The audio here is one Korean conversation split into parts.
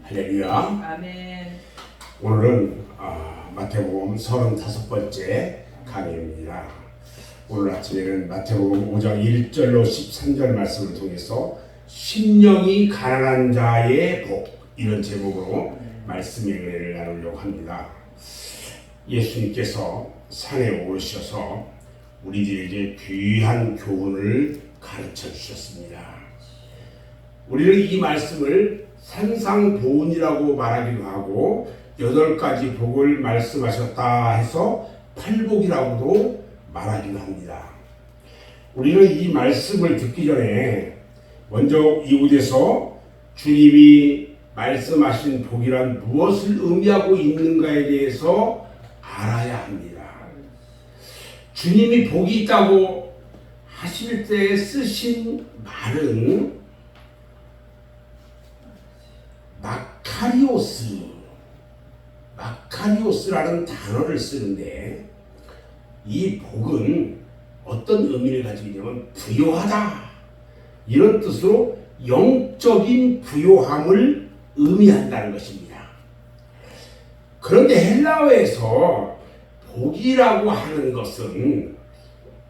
할렐루야. 아멘. 오늘은 마태복음 35번째 강의입니다. 오늘 아침에는 마태복음 5장 1절로 13절 말씀을 통해서 심령이 가난한 자의 복, 이런 제목으로 말씀의 은혜를 나누려고 합니다. 예수님께서 산에 오르셔서 우리들에게 귀한 교훈을 가르쳐 주셨습니다. 우리는 이 말씀을 산상보훈이라고 말하기도 하고 8가지 복을 말씀하셨다 해서 팔복이라고도 말하기도 합니다. 우리는 이 말씀을 듣기 전에 먼저 이곳에서 주님이 말씀하신 복이란 무엇을 의미하고 있는가에 대해서 알아야 합니다. 주님이 복이 있다고 하실 때 쓰신 말은 마카리오스라는 단어를 쓰는데, 이 복은 어떤 의미를 가지고 있냐면 부요하다, 이런 뜻으로 영적인 부요함을 의미한다는 것입니다. 그런데 헬라어에서 복이라고 하는 것은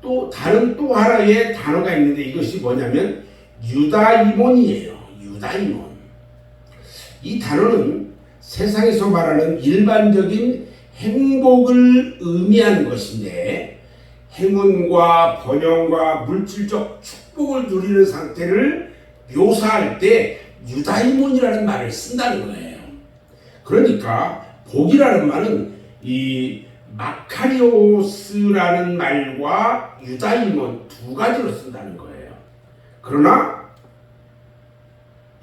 또 다른 또 하나의 단어가 있는데, 이것이 뭐냐면 유다이몬이에요. 유다이몬. 이 단어는 세상에서 말하는 일반적인 행복을 의미하는 것인데, 행운과 번영과 물질적 축복을 누리는 상태를 묘사할 때 유다이몬이라는 말을 쓴다는 거예요. 그러니까 복이라는 말은 이 마카리오스라는 말과 유다이몬 두 가지로 쓴다는 거예요. 그러나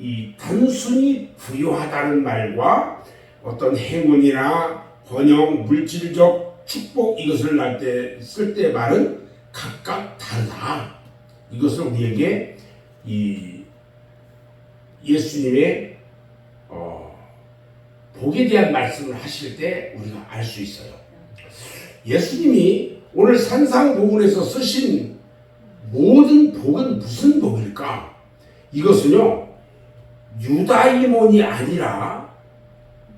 이 단순히 부유하다는 말과 어떤 행운이나 번영, 물질적 축복, 이것을 쓸 때 말은 각각 다르다. 이것을 우리에게 이 예수님의 복에 대한 말씀을 하실 때 우리가 알 수 있어요. 예수님이 오늘 산상보훈에서 쓰신 모든 복은 무슨 복일까? 이것은요, 유다이몬이 아니라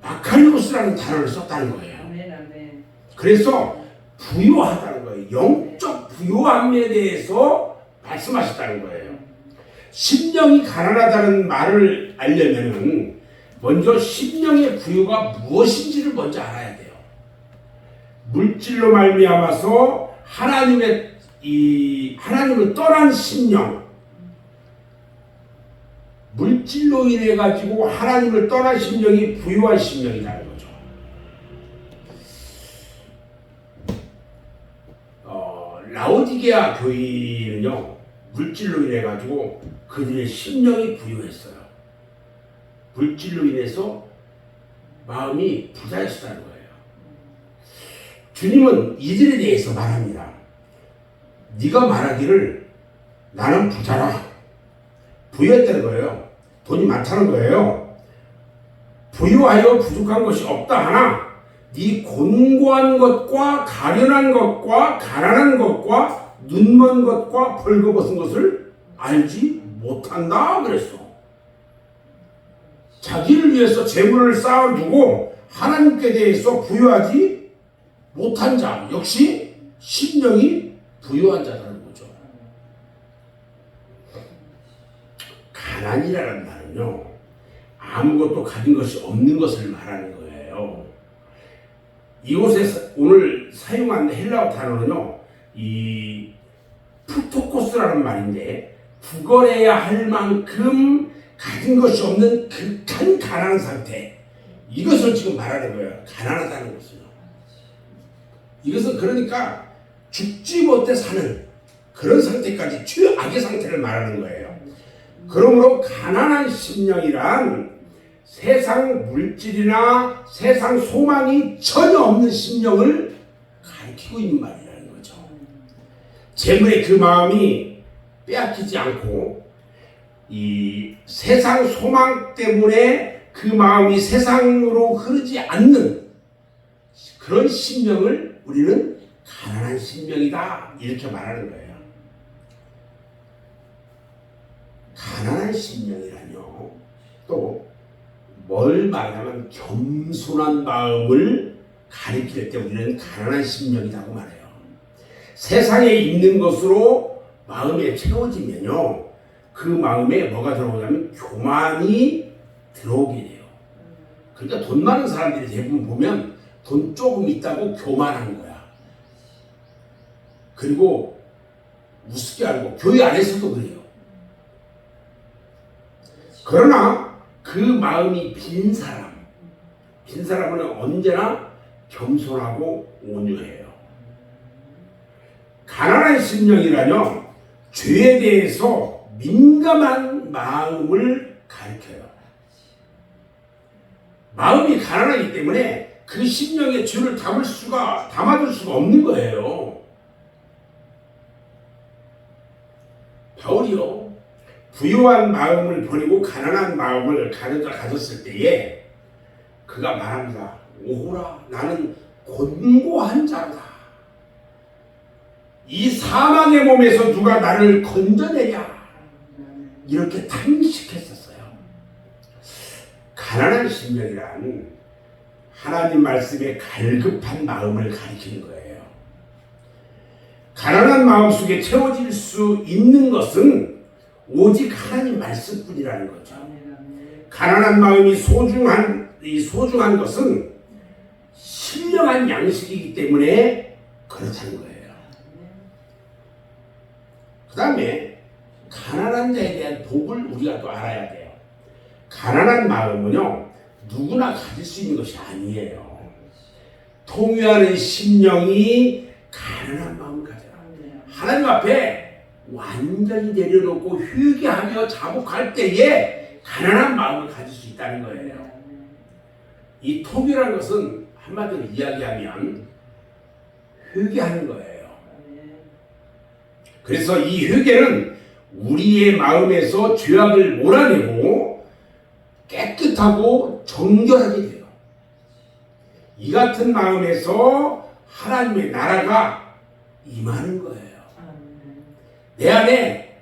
마카리오스라는 단어를 썼다는 거예요. 아멘. 그래서 부요하다는 거예요. 영적 부요함에 대해서 말씀하셨다는 거예요. 심령이 가난하다는 말을 알려면은 먼저 심령의 부요가 무엇인지를 먼저 알아야 돼요. 물질로 말미암아서 하나님을 떠난 심령, 물질로 인해 가지고 하나님을 떠난 심령이 부유한 심령이라는 거죠. 라오디게아 교인은요, 물질로 인해 가지고 그들의 심령이 부유했어요. 물질로 인해서 마음이 부자였다는 거예요. 주님은 이들에 대해서 말합니다. 네가 말하기를 나는 부자라, 부유했다는 거예요. 돈이 많다는 거예요. 부유하여 부족한 것이 없다 하나 네 곤고한 것과 가련한 것과 가난한 것과 눈먼 것과 벌거벗은 것을 알지 못한다 그랬어. 자기를 위해서 재물을 쌓아두고 하나님께 대해서 부유하지 못한 자, 역시 심령이 부유한 자라는 거죠. 가난이라는 말은요, 아무것도 가진 것이 없는 것을 말하는 거예요. 이곳에서 오늘 사용한 헬라어 단어는요, 이 푸토코스라는 말인데, 구걸해야 할 만큼 가진 것이 없는 극한 가난한 상태, 이것을 지금 말하는 거예요. 가난하다는 것은요. 이것은 그러니까 죽지 못해 사는 그런 상태까지, 최악의 상태를 말하는 거예요. 그러므로 가난한 심령이란 세상 물질이나 세상 소망이 전혀 없는 심령을 가리키고 있는 말이라는 거죠. 재물의 그 마음이 빼앗기지 않고 이 세상 소망 때문에 그 마음이 세상으로 흐르지 않는 그런 심령을 우리는 가난한 심령이다, 이렇게 말하는 거예요. 가난한 심령이라뇨, 또 뭘 말하냐면 겸손한 마음을 가리킬 때 우리는 가난한 심령이라고 말해요. 세상에 있는 것으로 마음에 채워지면요, 그 마음에 뭐가 들어오냐면 교만이 들어오게 돼요. 그러니까 돈 많은 사람들이 대부분 보면 돈 조금 있다고 교만한 거야. 그리고 우습게 알고 교회 안에서도 그래요. 그러나 그 마음이 빈 사람은 언제나 겸손하고 온유해요. 가난한 심령이라뇨, 죄에 대해서 민감한 마음을 가리켜요. 마음이 가난하기 때문에 그 심령에 죄를 담아둘 수가 없는 거예요. 바울이요, 부유한 마음을 버리고 가난한 마음을 가졌을 때에 그가 말합니다. 오호라, 나는 곤고한 자로다. 이 사망의 몸에서 누가 나를 건져내랴. 이렇게 탄식했었어요. 가난한 심령이란 하나님 말씀에 갈급한 마음을 가리키는 거예요. 가난한 마음 속에 채워질 수 있는 것은 오직 하나님 말씀뿐이라는 거죠. 가난한 마음이 소중한 것은 신령한 양식이기 때문에 그렇다는 거예요. 그 다음에 가난한 자에 대한 복을 우리가 또 알아야 돼요. 가난한 마음은요, 누구나 가질 수 있는 것이 아니에요. 통유하는 심령이 가난한 마음을 가져라. 하나님 앞에 완전히 내려놓고 회개하며 자복할 때에 가난한 마음을 가질 수 있다는 거예요. 이 통유라는 것은 한마디로 이야기하면 회개하는 거예요. 그래서 이 회개는 우리의 마음에서 죄악을 몰아내고 깨끗하고 정결하게 돼요. 이 같은 마음에서 하나님의 나라가 임하는 거예요. 내 안에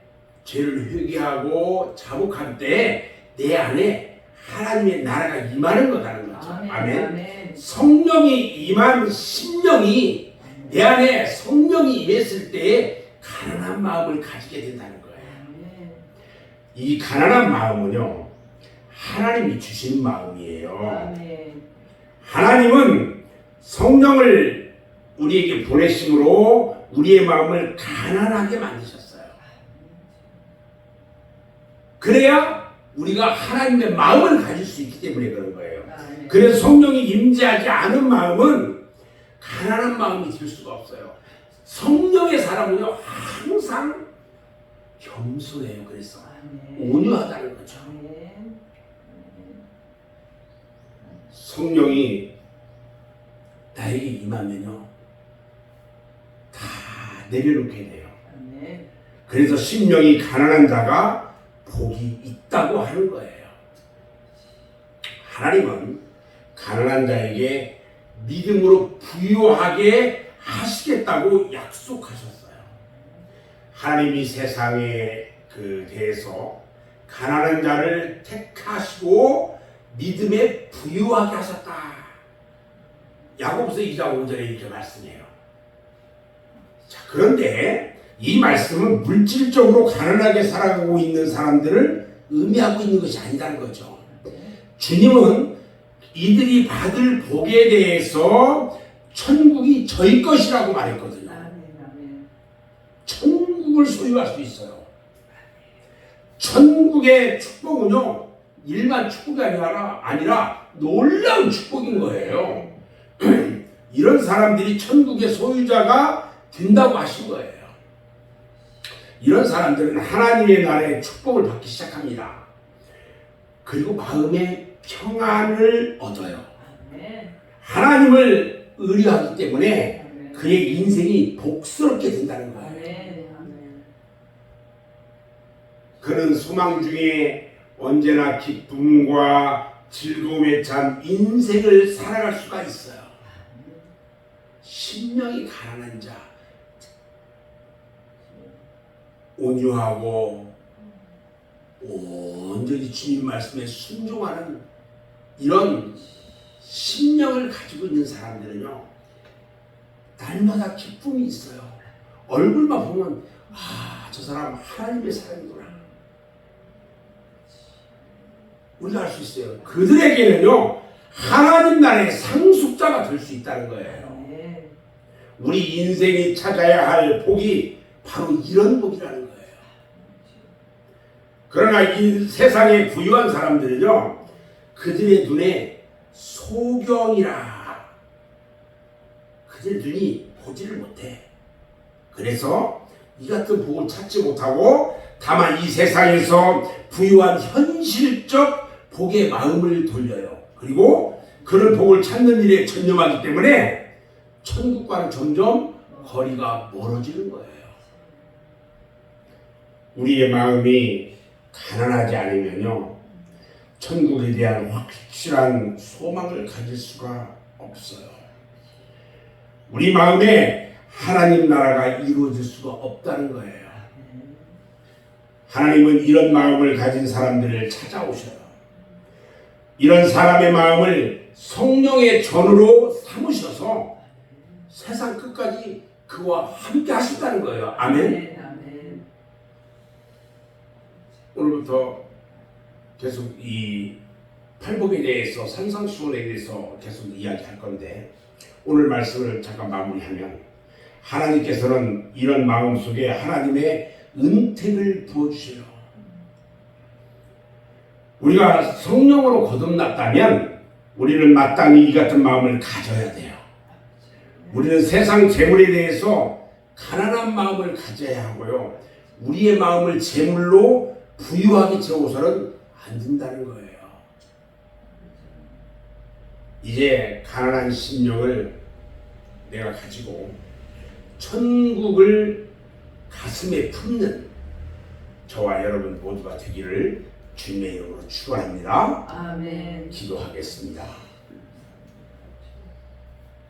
죄를 회개하고 자복할 때 내 안에 하나님의 나라가 임하는 거라는 거죠. 아멘. 성령이 임한 심령이 내 안에 성령이 임했을 때 가난한 마음을 가지게 된다는 거예요. 이 가난한 마음은요, 하나님이 주신 마음이에요. 하나님은 성령을 우리에게 보내심으로 우리의 마음을 가난하게 만드셨어요. 그래야 우리가 하나님의 마음을 가질 수 있기 때문에 그런 거예요. 그래서 성령이 임재하지 않은 마음은 가난한 마음이 될 수가 없어요. 성령의 사람은요, 항상 겸손해요. 그래서 온유하다는 거죠. 성령이 나에게 임하면요, 다 내려놓게 돼요. 그래서 심령이 가난한 자가 복이 있다고 하는 거예요. 하나님은 가난한 자에게 믿음으로 부유하게 하시겠다고 약속하셨어요. 하나님이 세상에 대해서 가난한 자를 택하시고 믿음에 부유하게 하셨다. 야고보서 2장 5절에 이렇게 말씀해요. 자, 그런데 이 말씀은 물질적으로 가난하게 살아가고 있는 사람들을 의미하고 있는 것이 아니라는 거죠. 주님은 이들이 받을 복에 대해서 천국이 저희 것이라고 말했거든요. 천국을 소유할 수 있어요. 천국의 축복은요, 일반 축복이 아니라 놀라운 축복인 거예요. 이런 사람들이 천국의 소유자가 된다고 하신 거예요. 이런 사람들은 하나님의 나라의 축복을 받기 시작합니다. 그리고 마음의 평안을 얻어요. 하나님을 의뢰하기 때문에 그의 인생이 복스럽게 된다는 거예요. 그는 소망 중에 언제나 기쁨과 즐거움에 찬 인생을 살아갈 수가 있어요. 심령이 가난한 자, 온유하고 온전히 주님 말씀에 순종하는 이런 심령을 가지고 있는 사람들은요, 날마다 기쁨이 있어요. 얼굴만 보면 저 사람 하나님의 사람이구나, 우리가 알 수 있어요. 그들에게는요, 하나님 나라의 상속자가 될 수 있다는 거예요. 우리 인생이 찾아야 할 복이 바로 이런 복이라는 거예요. 그러나 이 세상에 부유한 사람들은요, 그들의 눈에 소경이라, 그들 눈이 보지를 못해. 그래서 이 같은 복을 찾지 못하고 다만 이 세상에서 부유한 현실적 복의 마음을 돌려요. 그리고 그런 복을 찾는 일에 전념하기 때문에 천국과는 점점 거리가 멀어지는 거예요. 우리의 마음이 가난하지 않으면요, 천국에 대한 확실한 소망을 가질 수가 없어요. 우리 마음에 하나님 나라가 이루어질 수가 없다는 거예요. 하나님은 이런 마음을 가진 사람들을 찾아오셔요. 이런 사람의 마음을 성령의 전으로 삼으셔서 세상 끝까지 그와 함께 하신다는 거예요. 아멘. 오늘부터 계속 이 팔복에 대해서, 산상수훈에 대해서 계속 이야기할 건데, 오늘 말씀을 잠깐 마무리하면, 하나님께서는 이런 마음 속에 하나님의 은택을 부어주셔요. 우리가 성령으로 거듭났다면 우리는 마땅히 이 같은 마음을 가져야 돼요. 우리는 세상 재물에 대해서 가난한 마음을 가져야 하고요, 우리의 마음을 재물로 부유하게 채워서는 안 된다는 거예요. 이제 가난한 심령을 내가 가지고 천국을 가슴에 품는 저와 여러분 모두가 되기를 주님의 이름으로 축원합니다. 아멘. 기도하겠습니다.